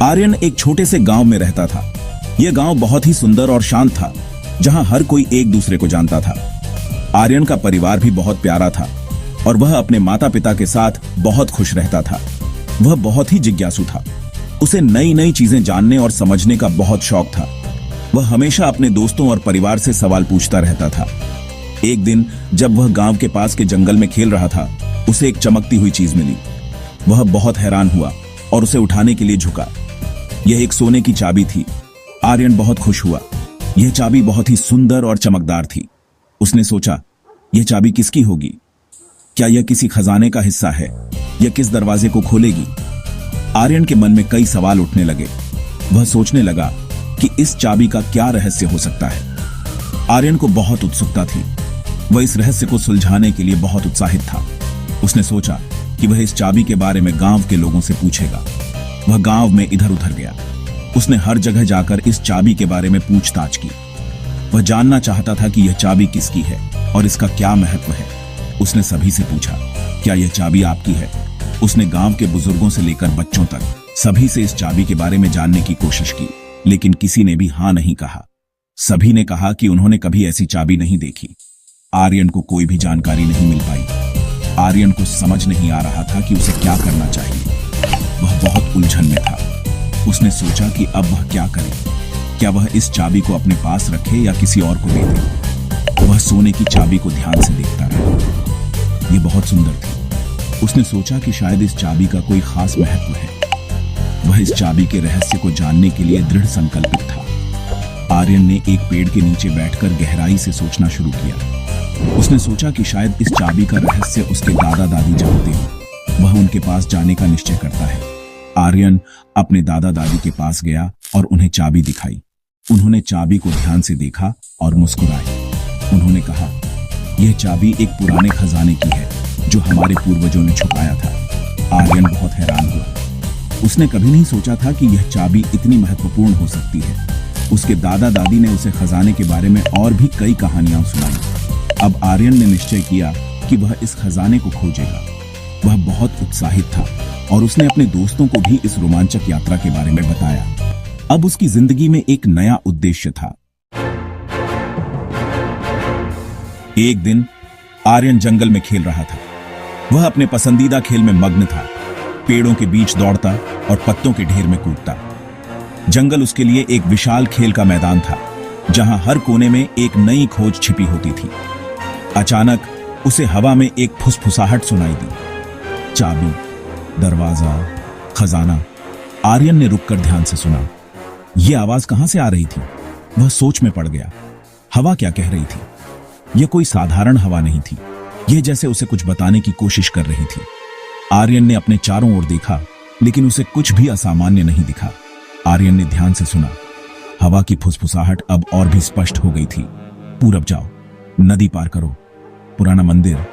आर्यन एक छोटे से गांव में रहता था। यह गांव बहुत ही सुंदर और शांत था, जहां हर कोई एक दूसरे को जानता था। आर्यन का परिवार भी बहुत प्यारा था और वह अपने माता पिता के साथ बहुत खुश रहता था। वह बहुत ही जिज्ञासु था। उसे नई नई चीजें जानने और समझने का बहुत शौक था। वह हमेशा अपने दोस्तों और परिवार से सवाल पूछता रहता था। एक दिन जब वह गांव के पास के जंगल में खेल रहा था, उसे एक चमकती हुई चीज मिली। वह बहुत हैरान हुआ और उसे उठाने के लिए झुका। यह एक सोने की चाबी थी। आर्यन बहुत खुश हुआ। यह चाबी बहुत ही सुंदर और चमकदार थी। उसने सोचा, यह चाबी किसकी होगी? क्या यह किसी खजाने का हिस्सा है? यह किस दरवाजे को खोलेगी? आर्यन के मन में कई सवाल उठने लगे। वह सोचने लगा कि इस चाबी का क्या रहस्य हो सकता है। आर्यन को बहुत उत्सुकता थी। वह इस रहस्य को सुलझाने के लिए बहुत उत्साहित था। उसने सोचा कि वह इस चाबी के बारे में गांव के लोगों से पूछेगा। वह गांव में इधर उधर गया। उसने हर जगह जाकर इस चाबी के बारे में पूछताछ की। वह जानना चाहता था कि यह चाबी किसकी है और इसका क्या महत्व है। उसने सभी से पूछा, क्या यह चाबी आपकी है? उसने गांव के बुजुर्गों से लेकर बच्चों तक सभी से इस चाबी के बारे में जानने की कोशिश की, लेकिन किसी ने भी हां नहीं कहा। सभी ने कहा कि उन्होंने कभी ऐसी चाबी नहीं देखी। आर्यन को कोई भी जानकारी नहीं मिल पाई। आर्यन को समझ नहीं आ रहा था कि उसे क्या करना चाहिए। वह बहुत उलझन में था। उसने सोचा कि अब वह क्या करे। क्या वह इस चाबी को अपने पास रखे या किसी और को दे दे? वह सोने की चाबी को ध्यान से देखता रहा। यह बहुत सुंदर थी। उसने सोचा कि शायद इस चाबी का कोई खास महत्व है। वह इस चाबी के रहस्य को जानने के लिए दृढ़ संकल्पित था। आर्यन ने एक पेड़ के नीचे बैठकर गहराई से सोचना शुरू किया। उसने सोचा कि शायद इस चाबी का रहस्य उसके दादा दादी जानते हो। वह उनके पास जाने का निश्चय करता है। आर्यन अपने दादा दादी के पास गया और उन्हें चाबी दिखाई। उन्होंने चाबी को ध्यान से देखा और मुस्कुराए। उन्होंने कहा, यह चाबी एक पुराने खजाने की है जो हमारे पूर्वजों ने छुपाया था। आर्यन बहुत हैरान हुआ। उसने कभी नहीं सोचा था कि यह चाबी इतनी महत्वपूर्ण हो सकती है। उसके दादा दादी ने उसे खजाने के बारे में और भी कई कहानियां सुनाई। अब आर्यन ने निश्चय किया कि वह इस खजाने को खोजेगा। वह बहुत उत्साहित था और उसने अपने दोस्तों को भी इस रोमांचक यात्रा के बारे में बताया। अब उसकी जिंदगी में एक नया उद्देश्य था। एक दिन आर्यन जंगल में खेल रहा था। वह अपने पसंदीदा खेल में मग्न था। पेड़ों के बीच दौड़ता और पत्तों के ढेर में कूदता। जंगल उसके लिए एक विशाल खेल का मैदान था, जहां हर कोने में एक नई खोज छिपी होती थी। अचानक उसे हवा में एक फुसफुसाहट सुनाई दी। चाबी, दरवाजा, खजाना। आर्यन ने रुककर ध्यान से सुना। यह आवाज कहां से आ रही थी? वह सोच में पड़ गया। हवा क्या कह रही थी? यह कोई साधारण हवा नहीं थी। यह जैसे उसे कुछ बताने की कोशिश कर रही थी। आर्यन ने अपने चारों ओर देखा, लेकिन उसे कुछ भी असामान्य नहीं दिखा। आर्यन ने ध्यान से सुना। हवा की फुसफुसाहट अब और भी स्पष्ट हो गई थी। पूरब जाओ, नदी पार करो, पुराना मंदिर।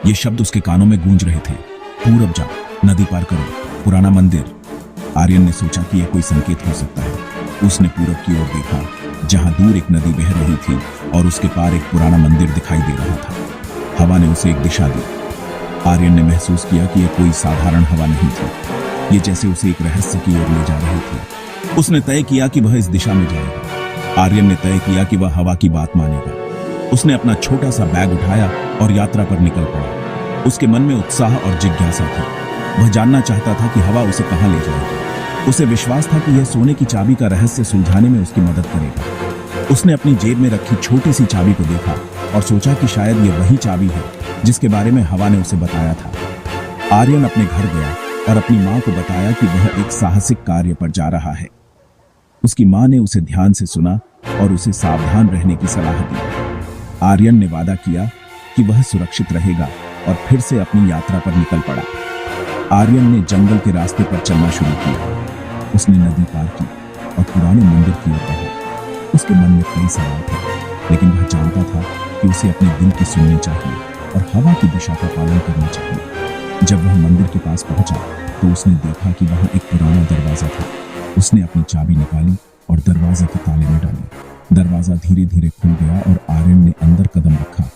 ये शब्द उसके कानों में गूंज रहे थे। पूरब जाओ, नदी पार करो, पुराना मंदिर। आर्यन ने सोचा कि यह कोई संकेत हो सकता है। उसने पूरब की ओर देखा, जहां दूर एक नदी बह रही थी और उसके पार एक पुराना मंदिर दिखाई दे रहा था। हवा ने उसे एक दिशा दी। आर्यन ने महसूस किया कि यह कोई साधारण हवा नहीं थी। यह जैसे उसे एक रहस्य की ओर ले जा रही थी। उसने तय किया कि वह इस दिशा में जाएगा। आर्यन ने तय किया कि वह हवा की बात मानेगा। उसने अपना छोटा सा बैग उठाया और यात्रा पर निकल पड़ा। उसके मन में उत्साह और जिज्ञासा थी। वह जानना चाहता था कि हवा उसे कहां ले जाएगी। उसे विश्वास था कि यह सोने की चाबी का रहस्य सुलझाने में उसकी मदद करेगा। उसने अपनी जेब में रखी छोटी सी चाबी को देखा और सोचा कि शायद यह वही चाबी है जिसके बारे में हवा ने उसे बताया था। आर्यन अपने घर गया और अपनी मां को बताया कि वह एक साहसिक कार्य पर जा रहा है। उसकी मां ने उसे ध्यान से सुना और उसे सावधान रहने की सलाह दी। आर्यन ने वादा किया कि वह सुरक्षित रहेगा और फिर से अपनी यात्रा पर निकल पड़ा। आर्यन ने जंगल के रास्ते पर चलना शुरू किया। उसने नदी पार की और पुराने मंदिर की ओर बढ़ा। उसके मन में कई सवाल थे, लेकिन वह जानता था कि उसे अपने दिल की सुननी चाहिए और हवा की दिशा का पालन करना चाहिए। जब वह मंदिर के पास पहुंचा तो उसने देखा कि वहां एक पुराना दरवाजा था। उसने अपनी चाबी निकाली और दरवाजे के ताले में डाली। दरवाजा धीरे धीरे खुल गया और आर्यन ने अंदर कदम रखा।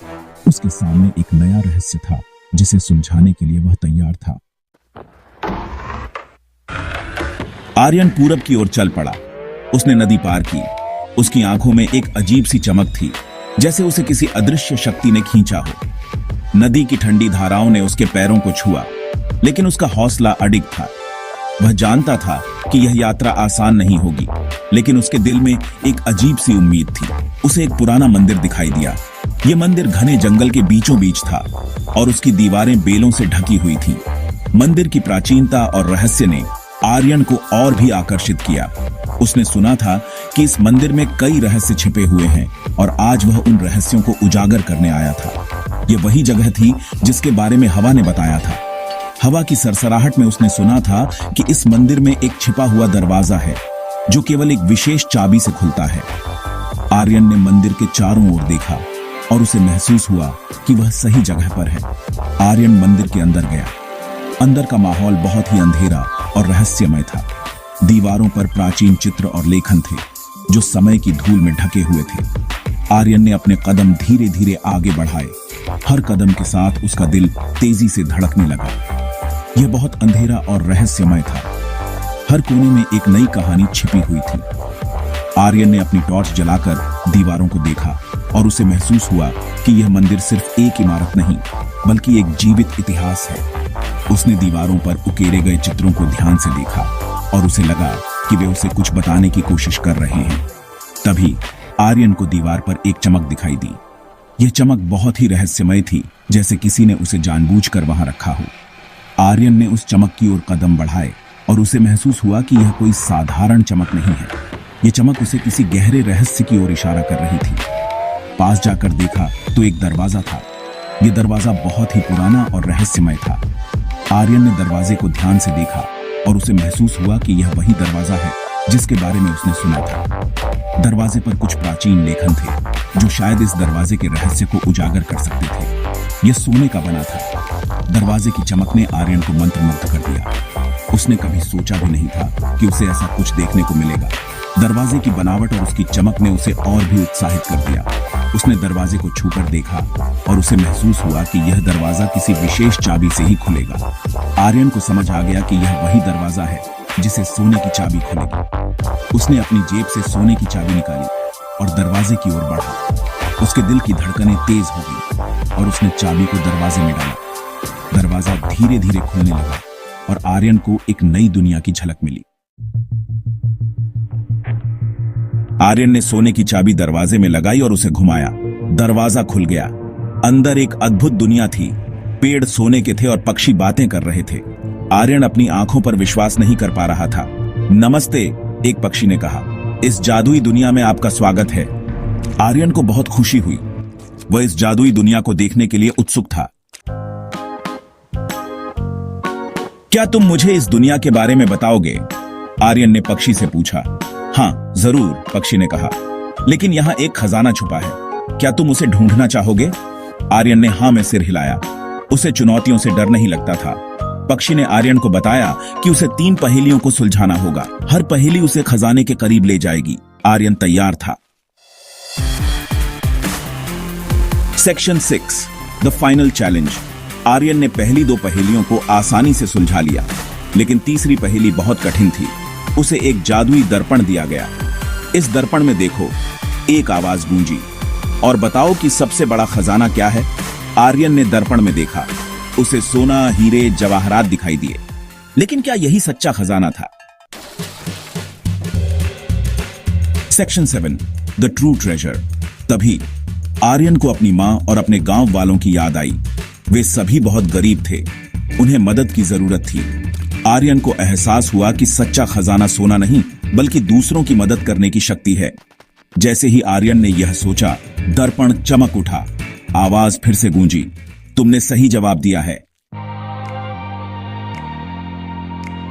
उसके सामने एक नया रहस्य था जिसे सुलझाने के लिए वह तैयार था। आर्यन पूरब की ओर चल पड़ा। उसने नदी पार की। उसकी आंखों में एक अजीब सी चमक थी, जैसे उसे किसी अदृश्य शक्ति ने खींचा हो। नदी की ठंडी धाराओं ने उसके पैरों को छुआ, लेकिन उसका हौसला अडिग था। वह जानता था कि यह यात्रा आसान नहीं होगी, लेकिन उसके दिल में एक अजीब सी उम्मीद थी। उसे एक पुराना मंदिर दिखाई दिया। यह मंदिर घने जंगल के बीचों बीच था और उसकी दीवारें बेलों से ढकी हुई थीं। मंदिर की प्राचीनता और रहस्य ने आर्यन को और भी आकर्षित किया। उसने सुना था कि इस मंदिर में कई रहस्य छिपे हुए हैं और आज वह उन रहस्यों को उजागर करने आया था। यह वही जगह थी जिसके बारे में हवा ने बताया था। हवा की सरसराहट में उसने सुना था कि इस मंदिर में एक छिपा हुआ दरवाजा है जो केवल एक विशेष चाबी से खुलता है। आर्यन ने मंदिर के चारों ओर देखा और उसे महसूस हुआ कि वह सही जगह पर है। आर्यन मंदिर के अंदर गया। अंदर का माहौल बहुत ही अंधेरा और रहस्यमय था। दीवारों पर प्राचीन चित्र और लेखन थे जो समय की धूल में ढके हुए थे। आर्यन ने अपने कदम धीरे धीरे आगे बढ़ाए। हर कदम के साथ उसका दिल तेजी से धड़कने लगा। यह बहुत अंधेरा और रहस्यमय था। हर कोने में एक नई कहानी छिपी हुई थी। आर्यन ने अपनी टॉर्च जलाकर दीवारों को देखा और उसे महसूस हुआ कि यह मंदिर सिर्फ एक इमारत नहीं, बल्कि एक जीवित इतिहास है। उसने दीवारों पर उकेरे गए चित्रों को ध्यान से देखा और उसे लगा कि वे उसे कुछ बताने की कोशिश कर रहे हैं। तभी आर्यन को दीवार पर एक चमक दिखाई दी। यह चमक बहुत ही रहस्यमय थी, जैसे किसी ने उसे जानबूझकर वहां रखा हो। आर्यन ने उस चमक की ओर कदम बढ़ाए और उसे महसूस हुआ कि यह कोई साधारण चमक नहीं है। यह चमक उसे किसी गहरे रहस्य की ओर इशारा कर रही थी। पास जाकर देखा तो एक दरवाजा था। यह दरवाजा बहुत ही पुराना और रहस्यमय था। आर्यन ने दरवाजे को ध्यान से देखा और उसे महसूस हुआ कि यह वही दरवाजा है जिसके बारे में उसने सुना था। दरवाजे पर कुछ प्राचीन लेखन थे जो शायद इस दरवाजे के रहस्य को उजागर कर सकते थे। यह सोने का बना था। दरवाजे की चमक ने आर्यन को मंत्रमुग्ध कर दिया। उसने कभी सोचा भी नहीं था कि उसे ऐसा कुछ देखने को मिलेगा। दरवाजे की बनावट और उसकी चमक ने उसे और भी उत्साहित कर दिया। उसने दरवाजे को छूकर देखा और उसे महसूस हुआ कि यह दरवाजा किसी विशेष चाबी से ही खुलेगा। आर्यन को समझ आ गया कि यह वही दरवाजा है जिसे सोने की चाबी खुलेगी। उसने अपनी जेब से सोने की चाबी निकाली और दरवाजे की ओर बढ़ा। उसके दिल की धड़कनें तेज हो गई और उसने चाबी को दरवाजे में डाला। दरवाजा धीरे धीरे खुलने लगा और आर्यन को एक नई दुनिया की झलक मिली। आर्यन ने सोने की चाबी दरवाजे में लगाई और उसे घुमाया। दरवाजा खुल गया। अंदर एक अद्भुत दुनिया थी। पेड़ सोने के थे और पक्षी बातें कर रहे थे। आर्यन अपनी आंखों पर विश्वास नहीं कर पा रहा था। नमस्ते, एक पक्षी ने कहा। इस जादुई दुनिया में आपका स्वागत है। आर्यन को बहुत खुशी हुई। वह इस जादुई दुनिया को देखने के लिए उत्सुक था। क्या तुम मुझे इस दुनिया के बारे में बताओगे? आर्यन ने पक्षी से पूछा। हाँ जरूर, पक्षी ने कहा, लेकिन यहाँ एक खजाना छुपा है। क्या तुम उसे ढूंढना चाहोगे? आर्यन ने हाँ में सिर हिलाया। उसे चुनौतियों से डर नहीं लगता था। पक्षी ने आर्यन को बताया कि उसे 3 पहेलियों को सुलझाना होगा। हर पहेली उसे खजाने के करीब ले जाएगी। आर्यन तैयार था। Section 6 the final challenge. Aryan ने पहली 2 पहेलियों को आसानी से सुलझा लिया, लेकिन तीसरी पहेली बहुत कठिन थी। उसे एक जादुई दर्पण दिया गया। इस दर्पण में देखो, एक आवाज गूंजी, और बताओ कि सबसे बड़ा खजाना क्या है? आर्यन ने दर्पण में देखा। उसे सोना, हीरे, जवाहरात दिखाई दिए, लेकिन क्या यही सच्चा खजाना था? Section 7 the true treasure. तभी आर्यन को अपनी मां और अपने गांव वालों की याद आई। वे सभी बहुत गरीब थे। उन्हें मदद की जरूरत थी। आर्यन को एहसास हुआ कि सच्चा खजाना सोना नहीं, बल्कि दूसरों की मदद करने की शक्ति है। जैसे ही आर्यन ने यह सोचा, दर्पण चमक उठा। आवाज फिर से गूंजी, तुमने सही जवाब दिया है।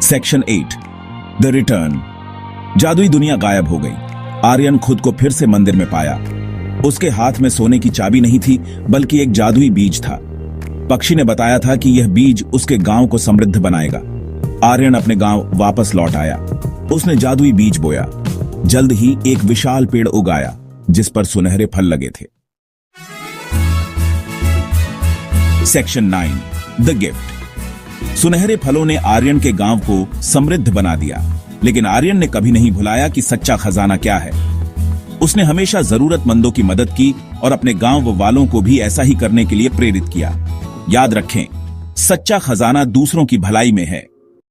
Section 8 the return. जादुई दुनिया गायब हो गई। आर्यन खुद को फिर से मंदिर में पाया। उसके हाथ में सोने की चाबी नहीं थी, बल्कि एक जादुई बीज था। पक्षी ने बताया था कि यह बीज उसके गांव को समृद्ध बनाएगा। आर्यन अपने गांव वापस लौट आया। उसने जादुई बीज बोया। जल्द ही एक विशाल पेड़ उगाया जिस पर सुनहरे फल लगे थे। Section 9 the gift. सुनहरे फलों ने आर्यन के गांव को समृद्ध बना दिया। लेकिन आर्यन ने कभी नहीं भुलाया कि सच्चा खजाना क्या है। उसने हमेशा जरूरतमंदों की मदद की और अपने गांव वालों को भी ऐसा ही करने के लिए प्रेरित किया। याद रखें, सच्चा खजाना दूसरों की भलाई में है।